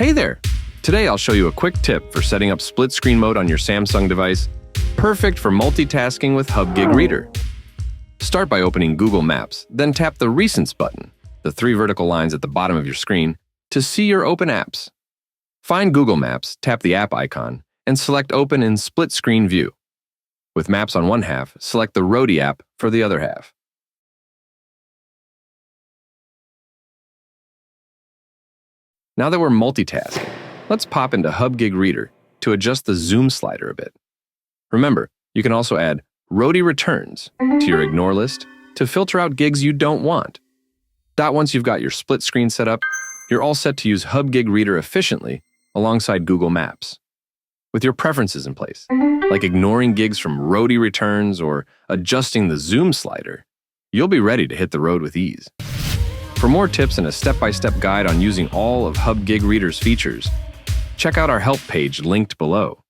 Hey there! Today I'll show you a quick tip for setting up split screen mode on your Samsung device, perfect for multitasking with HubGig Reader. Start by opening Google Maps, then tap the Recents button, the 3 vertical lines at the bottom of your screen, to see your open apps. Find Google Maps, tap the app icon, and select Open in Split Screen View. With Maps on one half, select the Roadie app for the other half. Now that we're multitasking, let's pop into HubGig Reader to adjust the zoom slider a bit. Remember, you can also add Roadie Returns to your ignore list to filter out gigs you don't want. Once you've got your split screen set up, you're all set to use HubGig Reader efficiently alongside Google Maps. With your preferences in place, like ignoring gigs from Roadie Returns or adjusting the zoom slider, you'll be ready to hit the road with ease. For more tips and a step-by-step guide on using all of HubGig Reader's features, check out our help page linked below.